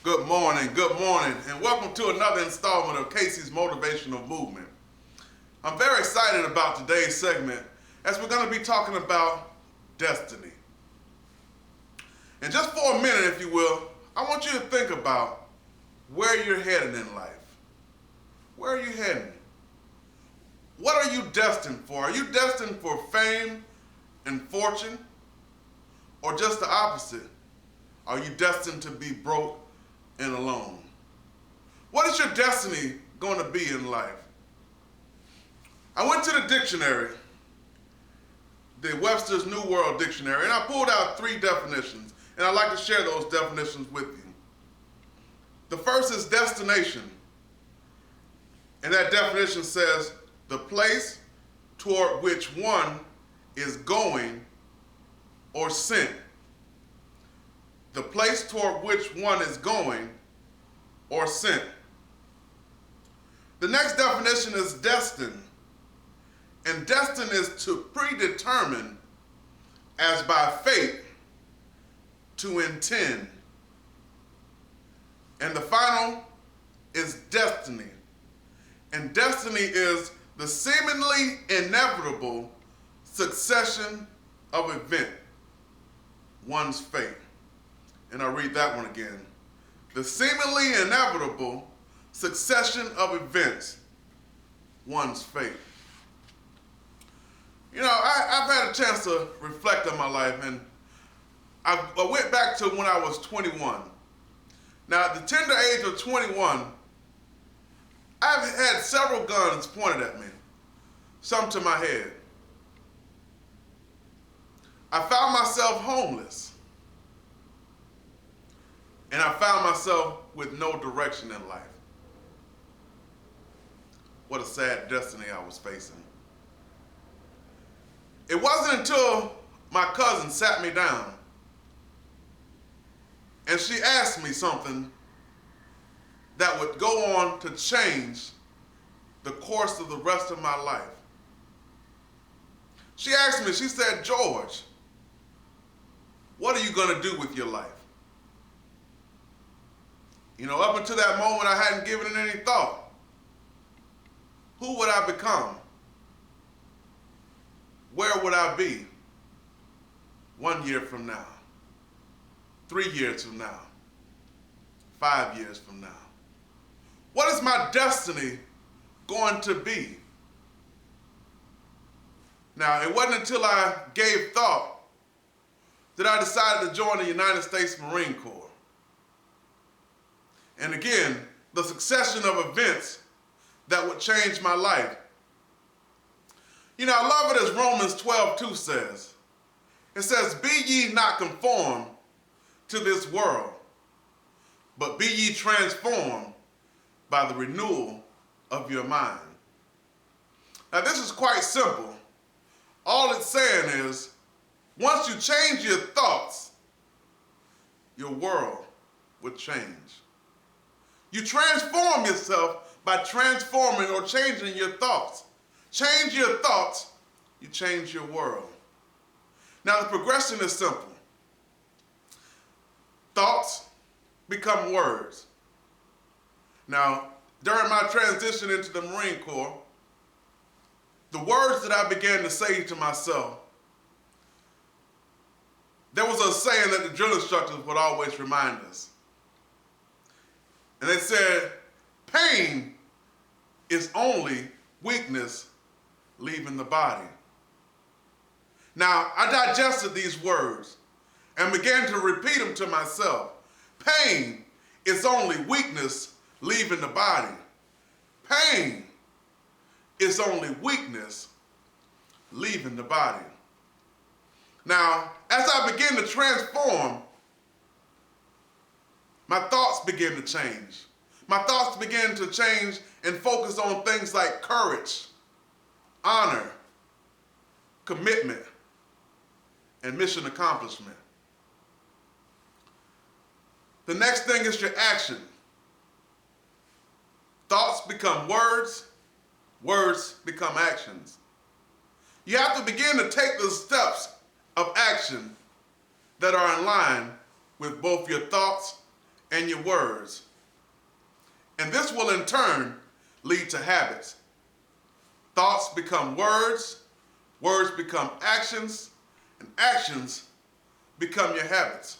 Good morning, and welcome to another installment of Casey's Motivational Movement. I'm very excited about today's segment as we're going to be talking about destiny. And just for a minute, if you will, I want you to think about where you're headed in life. Where are you heading? What are you destined for? Are you destined for fame and fortune? Or just the opposite? Are you destined to be broke and alone? What is your destiny going to be in life? I went to the dictionary, the Webster's New World Dictionary, and I pulled out 3 definitions, and I'd like to share those definitions with you. The first is destination, and that definition says the place toward which one is going or sent. The place toward which one is going or sent. The next definition is destined. And destined is to predetermine as by fate, to intend. And the final is destiny. And destiny is the seemingly inevitable succession of event, one's fate. And I'll read that one again. The seemingly inevitable succession of events, one's fate. You know, I've had a chance to reflect on my life, and I went back to when I was 21. Now, at the tender age of 21, I've had several guns pointed at me, some to my head. I found myself homeless. And I found myself with no direction in life. What a sad destiny I was facing. It wasn't until my cousin sat me down and she asked me something that would go on to change the course of the rest of my life. She asked me, she said, "George, what are you going to do with your life?" You know, up until that moment, I hadn't given it any thought. Who would I become? Where would I be 1 year from now? 3 years from now? 5 years from now? What is my destiny going to be? Now, it wasn't until I gave thought that I decided to join the United States Marine Corps. And again, the succession of events that would change my life. You know, I love it as Romans 12:2 says. It says, "Be ye not conformed to this world, but be ye transformed by the renewal of your mind." Now, this is quite simple. All it's saying is, once you change your thoughts, your world would change. You transform yourself by transforming or changing your thoughts. Change your thoughts, you change your world. Now the progression is simple. Thoughts become words. Now, during my transition into the Marine Corps, the words that I began to say to myself, there was a saying that the drill instructors would always remind us. And they said, pain is only weakness leaving the body. Now, I digested these words and began to repeat them to myself. Pain is only weakness leaving the body. Pain is only weakness leaving the body. Now, as I begin to transform, my thoughts begin to change. My thoughts begin to change and focus on things like courage, honor, commitment, and mission accomplishment. The next thing is your action. Thoughts become words, words become actions. You have to begin to take the steps of action that are in line with both your thoughts and your words. And this will in turn lead to habits. Thoughts become words, words become actions, and actions become your habits.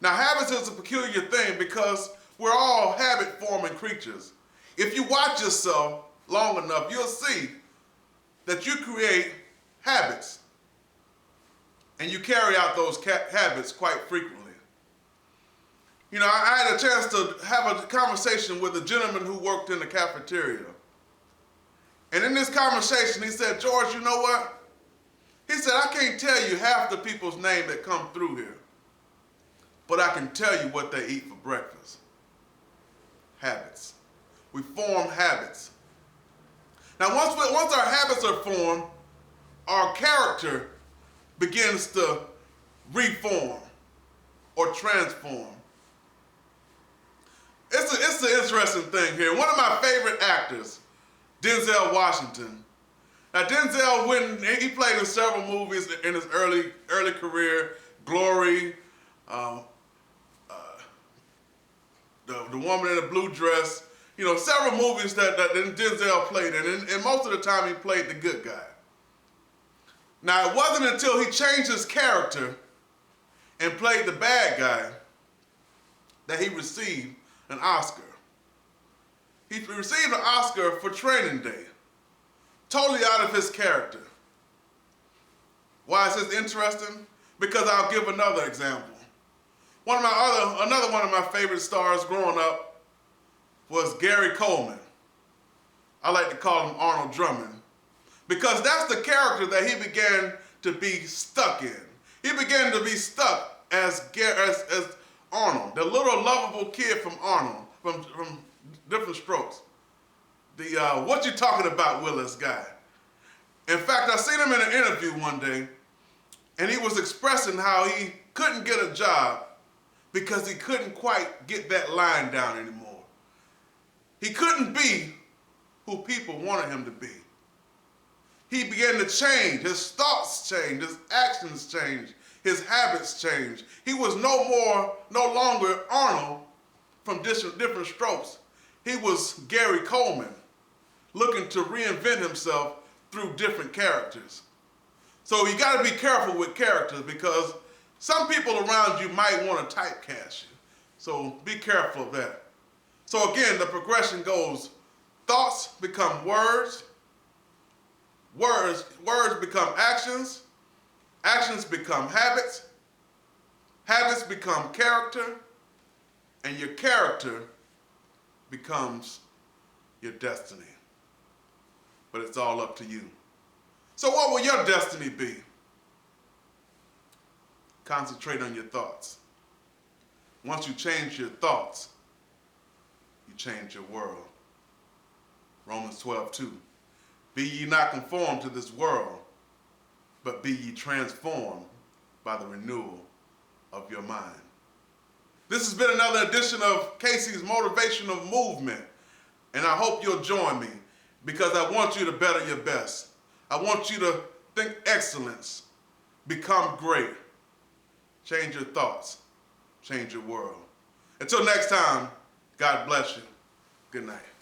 Now, habits is a peculiar thing because we're all habit-forming creatures. If you watch yourself long enough, you'll see that you create habits, and you carry out those habits quite frequently. You know, I had a chance to have a conversation with a gentleman who worked in the cafeteria. And in this conversation, he said, "George, you know what?" He said, "I can't tell you half the people's name that come through here, but I can tell you what they eat for breakfast." Habits. We form habits. Now, once our habits are formed, our character begins to reform or transform. It's an interesting thing here. One of my favorite actors, Denzel Washington. Now, Denzel, he played in several movies in his early career. Glory, the Woman in the Blue Dress. You know, several movies that Denzel played in, and most of the time he played the good guy. Now, it wasn't until he changed his character and played the bad guy that he received an Oscar. He received an Oscar for Training Day, totally out of his character. Why is this interesting? Because I'll give another example. Another one of my favorite stars growing up was Gary Coleman. I like to call him Arnold Drummond, because that's the character that he began to be stuck in. He began to be stuck as Arnold, the little lovable kid from Arnold, from Different Strokes. The "what you talking about, Willis" guy. In fact, I seen him in an interview one day, and he was expressing how he couldn't get a job because he couldn't quite get that line down anymore. He couldn't be who people wanted him to be. He began to change. His thoughts changed. His actions changed. His habits changed. He was no longer Arnold from Different Strokes. He was Gary Coleman, looking to reinvent himself through different characters. So you got to be careful with characters, because some people around you might want to typecast you. So be careful of that. So again, the progression goes: thoughts become words, words become actions, actions become habits, habits become character, and your character becomes your destiny. But it's all up to you. So what will your destiny be? Concentrate on your thoughts. Once you change your thoughts, you change your world. Romans 12:2. Be ye not conformed to this world, but be ye transformed by the renewal of your mind. This has been another edition of Casey's Motivational Movement, and I hope you'll join me, because I want you to better your best. I want you to think excellence, become great, change your thoughts, change your world. Until next time, God bless you. Good night.